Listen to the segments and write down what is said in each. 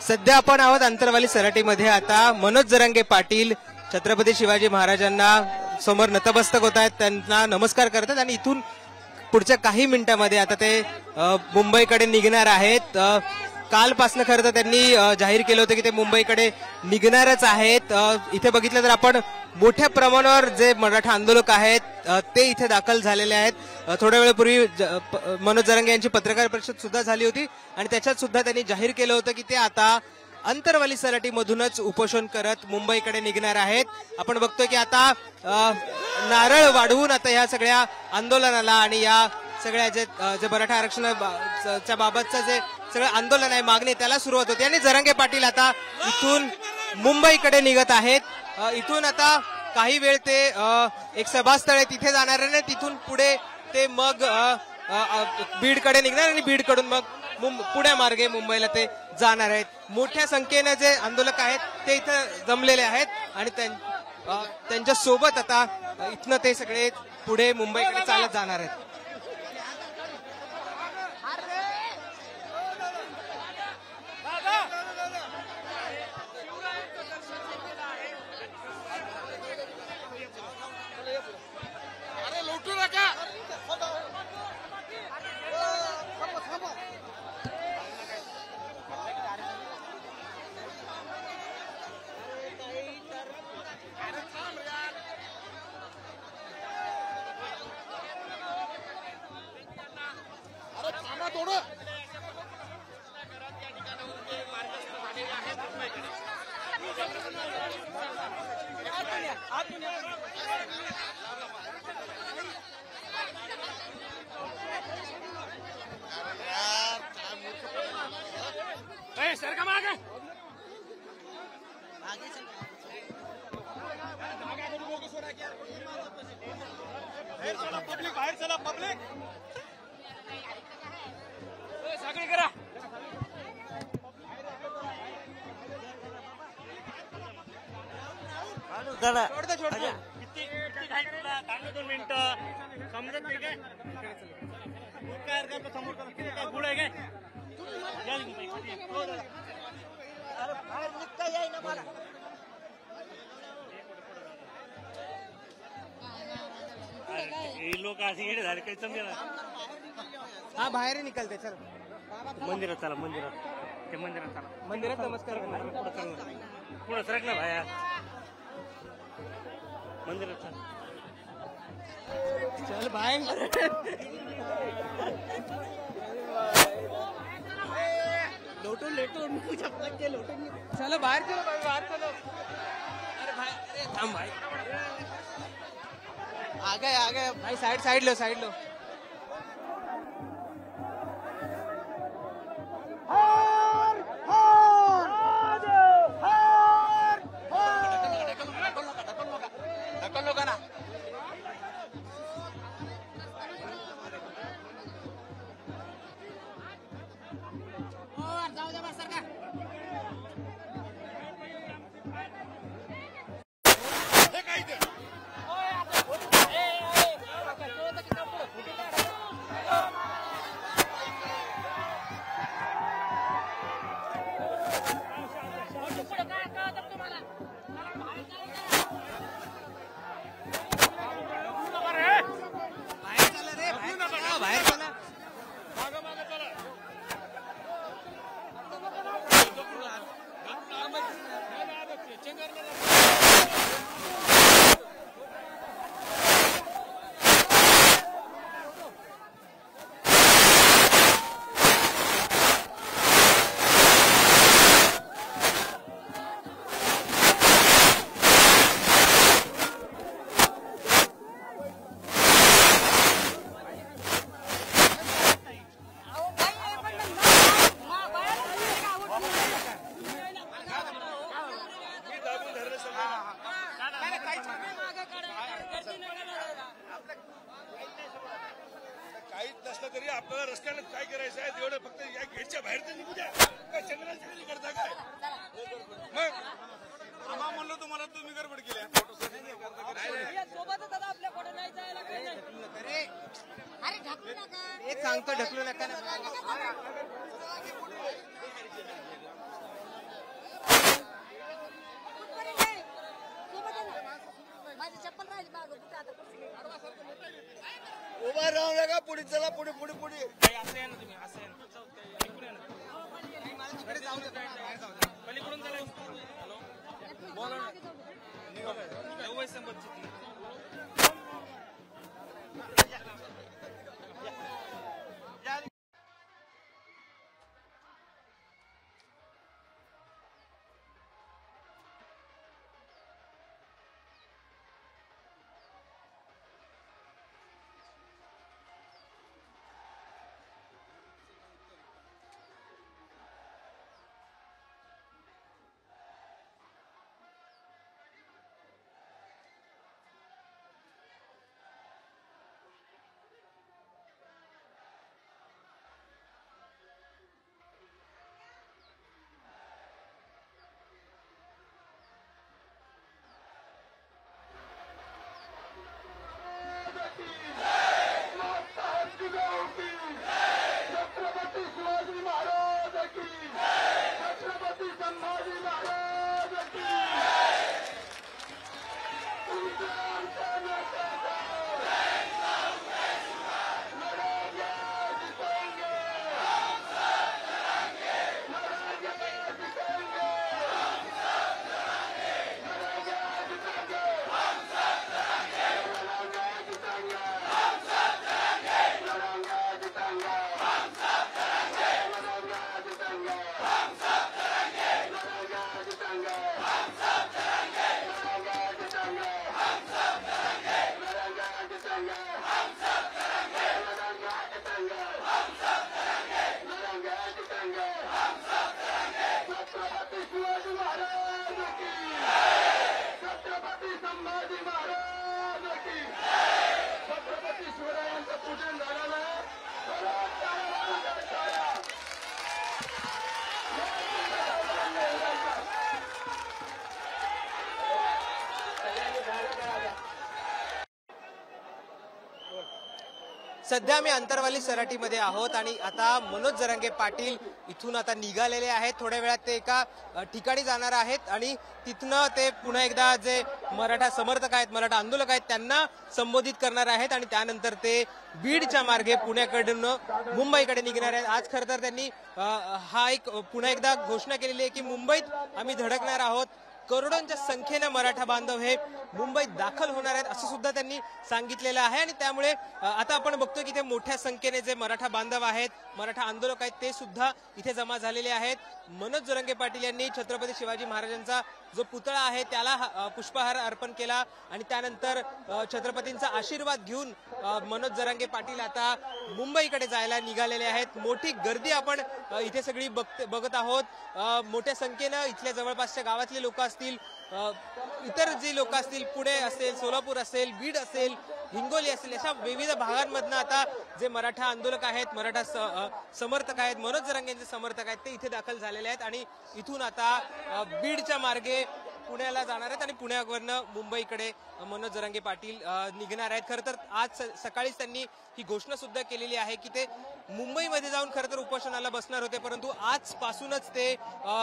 सध्या आपण आहोत अंतरवाली सराटीमध्ये। आता मनोज जरांगे पाटील छत्रपती शिवाजी महाराजांना समोर नतमस्तक होत आहेत, त्यांना नमस्कार करतात आणि इथून पुढच्या काही मिनिटांमध्ये आता ते मुंबईकडे निघणार आहेत। कालपासून खरं तर त्यांनी जाहीर केलं होतं की ते मुंबईकडे निघणारच आहेत। इथे बघितलं तर आपण मोठ्या प्रमाणावर जे मराठा आंदोलक आहेत ते इथे दाखल झालेले आहेत। थोड्या वेळापूर्वी मनोज जरांगे यांची पत्रकार परिषद सुद्धा झाली होती आणि त्याच्यात सुद्धा त्यांनी जाहीर केलं होतं की ते आता अंतरवाली सराटीमधूनच उपोषण करत मुंबईकडे निघणार आहेत। आपण बघतोय की आता नारळ वाढवून आता या सगळ्या आंदोलनाला आणि या सगळ्या जे मराठा आरक्षणाच्या बाबतचं जे सगळं आंदोलन आहे, मागणी, त्याला सुरुवात होते आणि जरांगे पाटील आता इथून मुंबईकडे निघत आहेत। इथून आता काही वेळ ते एक सभास्थळ आहे तिथे जाणार आहे, तिथून पुढे ते मग बीडकडे निघणार आणि बीडकडून मग पुण्यामार्गे मुंबईला ते जाणार आहेत। मोठ्या संख्येने जे आंदोलक आहेत ते इथं जमलेले आहेत आणि त्यांच्या सोबत आता इथनं ते सगळे पुढे मुंबईकडे चालत जाणार आहेत। हा बाहेर निकलते, चल मंदिरात चला, मंदिरात नमस्कार पुढे सरक ना भाया, मंदिरात चल भाई, लोटून चलो बाहर चलो, अरे भाई, अरे थाम भाई, आ गए भाई, साइड लो। तरी आपल्याला रस्त्याने काय करायचं आहे तेवढं फक्त या गेटच्या बाहेर तर निघू द्या, काय चंद्राची करता काय मग आम्हा म्हणलो तुम्हाला, तुम्ही गडबड केल्या सोबतच आपल्या फोटो नाही जायला काही नाही, अरे ढकलू नका, एक सांगतो ढकलू नका ना। पुढे चला पुढे पुढे पुढे असं आहे ना तुम्ही असं आहे ना इकडून या ना. तिकडे जाऊ दे, बाहेर जाऊ दे. पलीकडून चला. हॅलो बोला ना. नऊ संबंधित सध्या आम्ही अंतरवाली सराटीमध्ये आहोत आणि आता मनोज जरांगे पाटील इथून आता निघालेले आहेत. थोड्या वेळात ते एका ठिकाणी जाणार आहेत आणि तिथनं ते पुन्हा एकदा जे मराठा समर्थक आहेत, मराठा आंदोलक आहेत त्यांना संबोधित करणार आहेत आणि त्यानंतर ते बीडच्या मार्गे पुण्याकडून मुंबईकडे निघणार आहेत. आज खरं तर त्यांनी हा एक पुन्हा एकदा घोषणा केलेली आहे की मुंबईत आम्ही धडकणार आहोत. करोडोंच्या संख्येने मराठा बांधव हे मुंबईत दाखल होणार आहेत असं सुद्धा त्यांनी सांगितलेलं आहे आणि त्यामुळे आता आपण बघतोय की ते मोठ्या संख्येने जे मराठा बांधव आहेत, मराठा आंदोलक आहेत ते सुद्धा इथे जमा झालेले आहेत. मनोज जरांगे पाटील यांनी छत्रपती शिवाजी महाराजांचा जो पुतळा आहे त्याला पुष्पहार अर्पण केला आणि त्यानंतर छत्रपतींचा आशीर्वाद घेऊन मनोज जरांगे पाटील आता मुंबईकडे जायला निघालेले आहेत. मोठी गर्दी आपण इथे सगळी बघत आहोत. मोठ्या संख्येनं इथल्या जवळपासच्या गावातले लोक असतील, इतर जी लोक असतील, पुणे असेल, सोलापूर असेल, बीड असेल, हिंगोली असेल, अशा विविध भागांमधनं आता जे मराठा आंदोलक आहेत, मराठा समर्थक आहेत, मनोज जरांगेंचे समर्थक आहेत ते इथे दाखल झालेले आहेत आणि इथून आता बीडच्या मार्गे पुण्याला जाणार आहेत आणि पुण्यावरनं मुंबईकडे मनोज जरांगे पाटील निघणार आहेत. खरं तर आज सकाळीच त्यांनी ही घोषणा सुद्धा केलेली आहे की ते मुंबईमध्ये जाऊन खरं तर उपोषणाला बसणार होते, परंतु आजपासूनच ते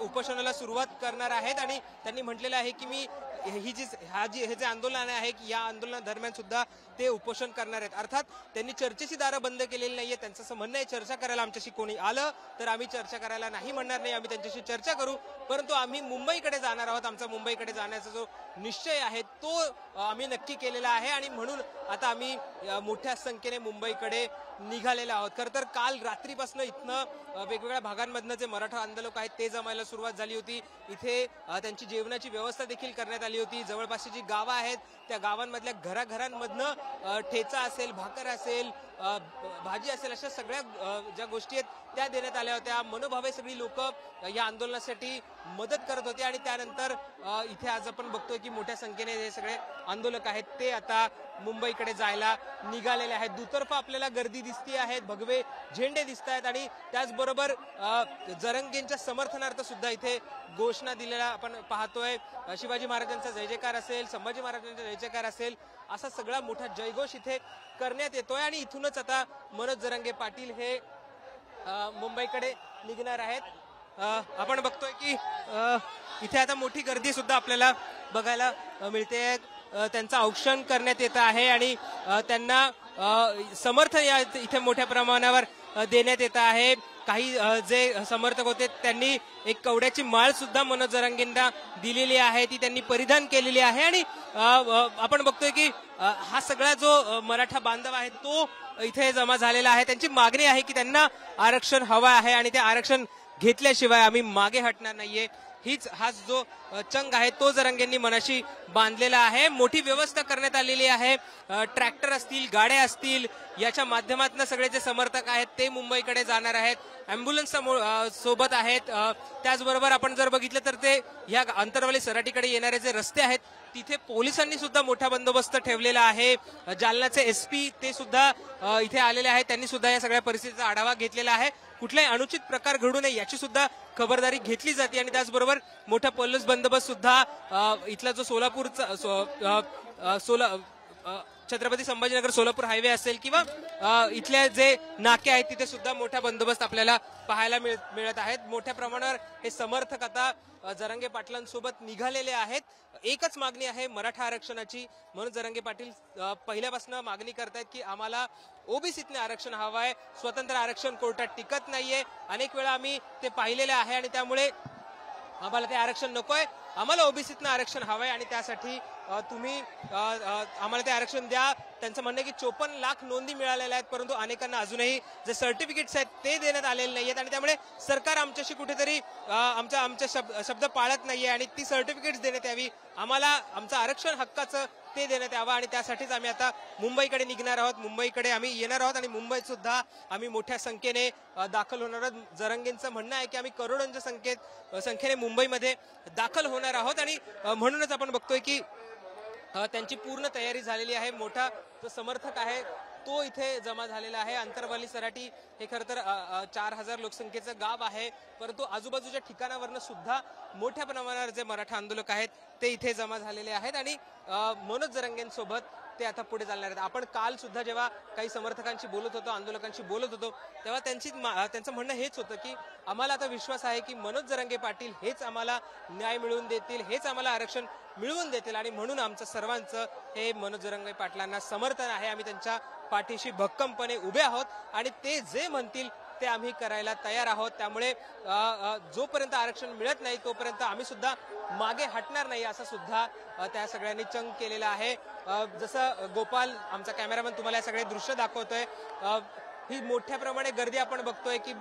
उपोषणाला सुरुवात करणार आहेत आणि त्यांनी म्हटलेलं आहे की मी हे जे आंदोलन आहे की या आंदोलनादरम्यान सुद्धा ते उपोषण करणार आहेत. अर्थात त्यांनी चर्चेची दारं बंद केलेली नाहीये. त्यांचं असं म्हणणं आहे चर्चा करायला आमच्याशी कोणी आलं तर आम्ही चर्चा करायला नाही म्हणणार नाही, आम्ही त्यांच्याशी चर्चा करू, परंतु आम्ही मुंबईकडे जाणार आहोत. आमचा मुंबईकडे जाण्याचा जो निश्चय आहे तो आम्ही नक्की केलेला आहे आणि म्हणून आता आम्ही मोठ्या संख्येने मुंबईकडे निघालेलो आहोत. खरं तर काल रात्रीपासून इथनं वेगवेगळ्या भागांमधनं जे मराठा आंदोलक आहेत ते जमायला सुरुवात झाली होती. इथे त्यांची जेवणाची व्यवस्था देखील करण्यात आली होती. जवळपासची जी गावं आहेत त्या गावांमधल्या घराघरांमधनं ठेचा असेल, भाकर असेल, भाजी असेल, अशा सगळ्या ज्या गोष्टी आहेत त्या देण्यात आल्या होत्या. मनोभावे सगळी लोक या आंदोलनासाठी मदत करत होते आणि त्यानंतर इथे आज आपण बघतोय की मोठ्या संख्येने हे सगळे आंदोलक आहेत ते आता मुंबईकडे जायला निघालेले आहेत. दुतर्फा आपल्याला गर्दी दिसते आहे, भगवे झेंडे दिसत आहेत आणि त्याचबरोबर जरांगेंच्या समर्थनार्थ सुद्धा इथे घोषणा दिलेला आपण पाहतोय. शिवाजी महाराजांचा जय जयकार असेल, संभाजी महाराजांचा जय जयकार असेल, असा सगळा मोठा जयघोष इथे करण्यात येतोय आणि इथूनच आता मनोज जरांगे पाटील हे मुंबईकडे निघणार आहेत. आपण बघतोय की इथे आता मोठी गर्दी सुद्धा आपल्याला बघायला मिळते. त्यांचं औक्षण करण्यात येत आहे आणि त्यांना समर्थन या इथे मोठ्या प्रमाणावर देण्यात येत आहे. काही जे समर्थक होते त्यांनी एक कवड्याची माळ सुद्धा मनोज जरांगेंना दिलेली आहे, ती त्यांनी परिधान केलेली आहे. आणि आपण बघतोय की हा सगळा जो मराठा बांधव आहे तो इथे जमा झालेला आहे. त्यांची मागणी आहे की त्यांना आरक्षण हवं आहे आणि ते आरक्षण घेतल्याशिवाय आम्ही मागे हटणार नाहीये. हाच जो चंग आहे तो जरांगेंनी मनाशी बांधलेला आहे. मोठी व्यवस्था करण्यात आलेली आहे. ट्रॅक्टर असतील, गाड्या असतील, याच्या माध्यमातून सगळे जे समर्थक आहेत ते मुंबईकडे जाणार आहेत. अँब्युलन्स सोबत आहेत. त्याचबरोबर आपण जर बघितलं तर ते या आंतरवाली सराटीकडे येणारे जे रस्ते आहेत तिथे पोलिसांनी सुद्धा मोठा बंदोबस्त ठेवलेला आहे. जालन्याचे एसपी ते सुद्धा इथे आलेले आहेत. त्यांनी सुद्धा या सगळ्या परिस्थितीचा आढावा घेतलेला आहे. कुठलाही अनुचित प्रकार घडू नये याची सुद्धा खबरदारी घेतली जाते. आणि त्याचबरोबर मोठा पोलीस बंदोबस्त सुद्धा इथला जो छत्रपती संभाजीनगर सोलापूर हायवे असेल किंवा इथले जे नाके आहेत तिथे सुद्धा मोठा बंदोबस्त आपल्याला पाहायला मिळत आहेत. मोठ्या प्रमाणावर हे समर्थक आता जरांगे पाटलांसोबत निघालेले आहेत. एकच मागणी आहे मराठा आरक्षणाची. मनोज जरांगे पाटील पहिल्यापासून मागणी करतायत की आम्हाला ओबीसीतले आरक्षण हवं आहे. स्वतंत्र आरक्षण कोर्टात टिकत नाहीये. अनेक वेळा आम्ही ते पाहिलेले आहे आणि त्यामुळे आम्हाला ते आरक्षण नकोय. आम्हाला ओबीसीतनं आरक्षण हवंय आणि त्यासाठी तुम्ही आम्हाला ते आरक्षण द्या. त्यांचं म्हणणं आहे की 54 लाख नोंदी मिळालेल्या आहेत, परंतु अनेकांना अजूनही जे सर्टिफिकेट्स आहेत ते देण्यात आलेले नाहीयेत आणि त्यामुळे सरकार आमच्याशी कुठेतरी आमच्या शब्द पाळत नाहीये आणि ती सर्टिफिकेट्स देण्यात यावी. आम्हाला आमचं आरक्षण हक्काचं ते देण्यात यावं आणि त्यासाठीच आम्ही आता मुंबईकडे निघणार आहोत. मुंबईकडे आम्ही येणार आहोत आणि मुंबईत सुद्धा आम्ही मोठ्या संख्येने दाखल होणार आहोत. जरांगेंचं म्हणणं आहे की आम्ही करोडोंच्या संख्येने मुंबईमध्ये दाखल होणार आहोत आणि म्हणूनच आपण बघतोय की त्यांची पूर्ण तयारी झालेली आहे. मोठा जो समर्थक आहे तो इथे जमा झालेला आहे. आंतरवाली सराटी हे खरं तर 4000 लोकसंख्येचं गाव आहे, परंतु आजूबाजूच्या ठिकाणावरनं सुद्धा मोठ्या प्रमाणावर जे मराठा आंदोलक आहेत ते इथे जमा झालेले आहेत आणि मनोज जरांगेंसोबत ते आता पुढे चालणार आहेत. आपण काल सुद्धा जेव्हा काही समर्थकांशी बोलत होतो, आंदोलकांशी बोलत होतो, तेव्हा त्यांचं म्हणणं हेच होतं की आम्हाला आता विश्वास आहे की मनोज जरांगे पाटील हेच आम्हाला न्याय मिळवून देतील, हेच आम्हाला आरक्षण मिळवून देतील आणि म्हणून आमचं सर्वांचं हे मनोज जरांगे पाटलांना समर्थन आहे. आम्ही त्यांच्या पाठीशी भक्कमपणे उभे आहोत आणि ते जे म्हणतील ते आम्ही करायला तयार आहोत. त्यामुळे जोपर्यंत आरक्षण मिळत नाही तोपर्यंत आम्ही सुद्धा मागे हटणार नाही असं सुद्धा त्या सगळ्यांनी चंग केलेला आहे. जसं गोपाल आमचा कॅमेरामॅन तुम्हाला हे सगळे दृश्य दाखवतोय, ही मोठ्या प्रमाणे गर्दी आपण बघतोय की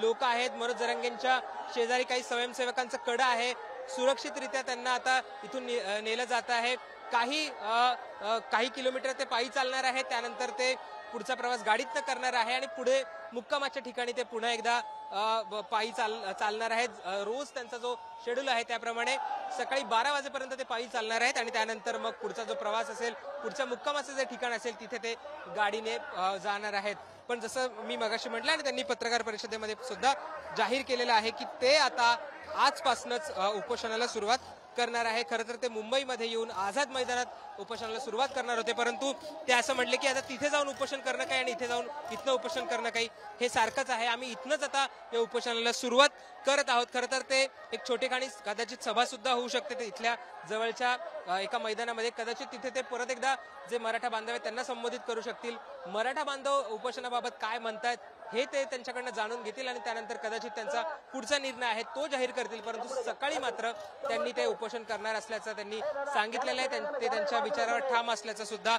लोक आहेत. मनोज जरांगेंच्या शेजारी काही स्वयंसेवकांचं कडं आहे. सुरक्षितरित्या त्यांना आता इथून नेलं जात आहे. काही किलोमीटर ते पायी चालणार आहे, त्यानंतर ते पुढचा प्रवास गाडीतनं करणार आहे आणि पुढे मुक्कामाच्या ठिकाणी ते पुन्हा एकदा पायी चालणार आहेत. रोज त्यांचा जो शेड्यूल आहे त्याप्रमाणे सकाळी 12 वाजेपर्यंत ते पायी चालणार आहेत आणि त्यानंतर मग पुढचा जो प्रवास असेल, पुढच्या मुक्कामाचं जे ठिकाण असेल तिथे ते गाडीने जाणार आहेत. पण जसं मी मगाशी म्हटलं आणि त्यांनी पत्रकार परिषदेमध्ये सुद्धा जाहीर केलेलं आहे की ते आता आजपासूनच उपोषणाला सुरुवात करणार आहे. खरं तर ते मुंबईमध्ये येऊन आझाद मैदानात उपोषणाला सुरुवात करणार होते, परंतु ते असं म्हटले की आता तिथे जाऊन उपोषण करणं काही आणि इथे जाऊन इथनं उपोषण करणं काही हे सारखंच आहे. आम्ही इथनंच आता या उपोषणाला सुरुवात करत आहोत. खरं तर ते एक छोटेखानी कदाचित सभा सुद्धा होऊ शकते ते इथल्या जवळच्या एका मैदानामध्ये. कदाचित तिथे ते परत एकदा जे मराठा बांधव आहेत त्यांना संबोधित करू शकतील. मराठा बांधव उपोषणाबाबत काय म्हणतात हे ते त्यांच्याकडनं जाणून घेतील आणि त्यानंतर कदाचित त्यांचा पुढचा निर्णय आहे तो जाहीर करतील. परंतु सकाळी मात्र त्यांनी ते उपोषण करणार असल्याचं त्यांनी सांगितलेलं आहे. ते त्यांच्या विचारावर ठाम असल्याचं सुद्धा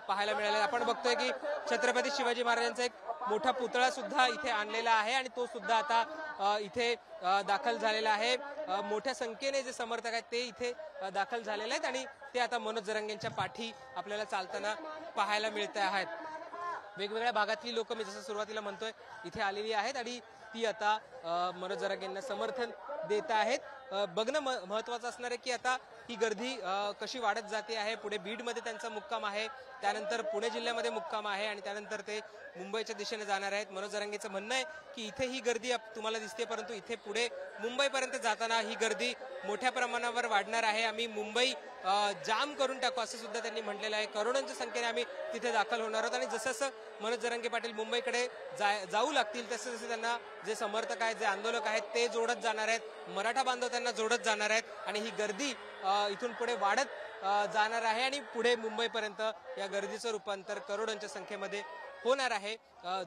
पाहायला मिळालं. आपण बघतोय की छत्रपती शिवाजी महाराजांचा एक मोठा पुतळा सुद्धा इथे आणलेला आहे आणि तो सुद्धा आता इथे दाखल झालेला आहे. मोठ्या संख्येने जे समर्थक आहेत ते इथे दाखल झालेले आहेत आणि ते आता मनोज जरांगेंच्या पाठी आपल्याला चालताना पाहायला मिळत आहेत. वेगवेगळ्या भागातली लोक मी जसं सुरुवातीला म्हणतोय इथे आलेली आहेत आणि ती आता मनोज जरांगेंना समर्थन देत आहेत. बघणं महत्वाचं असणार आहे की आता ही गर्दी कशी वाढत जाते आहे. पुढे बीडमध्ये त्यांचा मुक्काम आहे, त्यानंतर पुणे जिल्ह्यामध्ये मुक्काम आहे आणि त्यानंतर ते मुंबईच्या दिशेने जाणार आहेत. मनोज जरांगेंचं म्हणणं आहे की इथे ही गर्दी तुम्हाला दिसते, परंतु इथे पुढे मुंबईपर्यंत जाताना ही गर्दी मोठ्या प्रमाणावर वाढणार आहे. आम्ही मुंबई जाम करून टाकू असं सुद्धा त्यांनी म्हटलेलं आहे. करोडोंच्या संख्येने आम्ही तिथे दाखल होणार आहोत आणि जसं जसं मनोज जरांगे पाटील मुंबईकडे जाऊ लागतील तसे जसे त्यांना जे समर्थक आहेत, जे आंदोलक आहेत ते जोडत जाणार आहेत. मराठा बांधव त्यांना जोडत जाणार आहेत आणि ही गर्दी इथून पुढे वाढत जाणार आहे आणि पुढे मुंबईपर्यंत या गर्दीचं रूपांतर करोडोंच्या संख्येमध्ये होणार आहे.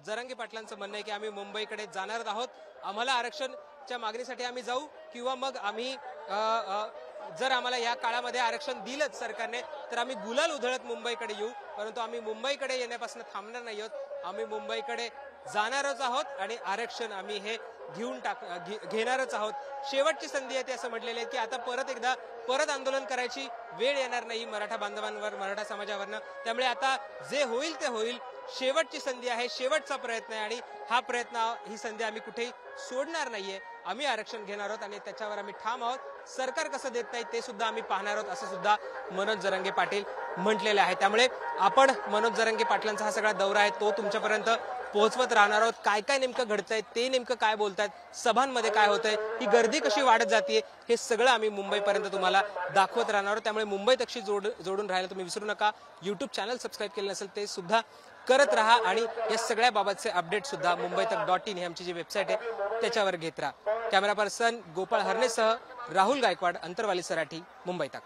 जरांगे पाटलांचं म्हणणं आहे की आम्ही मुंबईकडे जाणार आहोत, आम्हाला आरक्षणच्या मागणीसाठी आम्ही जाऊ किंवा मग आम्ही जर आम्हाला या काळामध्ये आरक्षण दिलंच सरकारने तर आम्ही गुलाल उधळत मुंबईकडे येऊ, परंतु आम्ही मुंबईकडे येण्यापासून थांबणार नाही आहोत. आम्ही मुंबईकडे जाणारच आहोत आणि आरक्षण आम्ही हे घेणारच आहोत. शेवटची संधी आहे ते असं म्हटलेले आहे की आता परत आंदोलन करायची वेळ येणार नाही मराठा बांधवांवर, मराठा समाजावरनं. त्यामुळे आता जे होईल ते होईल, शेवटची संधी आहे, शेवटचा प्रयत्न आहे आणि हा प्रयत्न, ही संधी आम्ही कुठेही सोडणार नाहीये. आम्ही आरक्षण घेणार आहोत आणि त्याच्यावर आम्ही ठाम आहोत. सरकार कसं देत नाही ते सुद्धा आम्ही पाहणार आहोत, असं सुद्धा मनोज जरांगे पाटील म्हटलेलं आहे. त्यामुळे आपण मनोज जरांगे पाटलांचा हा सगळा दौरा आहे तो तुमच्यापर्यंत पोहोचवत राहणार आहोत. काय काय नेमकं घडतंय, ते नेमकं काय बोलतायत, सभांमध्ये काय होतंय, ही गर्दी कशी वाढत जाते, हे सगळं आम्ही मुंबईपर्यंत तुम्हाला दाखवत राहणार आहोत. त्यामुळे मुंबई तकशी जोडून राहायला तुम्ही विसरू नका. युट्यूब चॅनल सबस्क्राईब केलं नसेल ते सुद्धा करत राहा आणि या सगळ्या बाबतचे अपडेट सुद्धा मुंबईतक.in ही आमची जी वेबसाईट आहे त्याच्यावर घेत राहा. कॅमेरा पर्सन गोपाळ हरणेसह राहुल गायकवाड, अंतरवाली सराठी, मुंबई तक.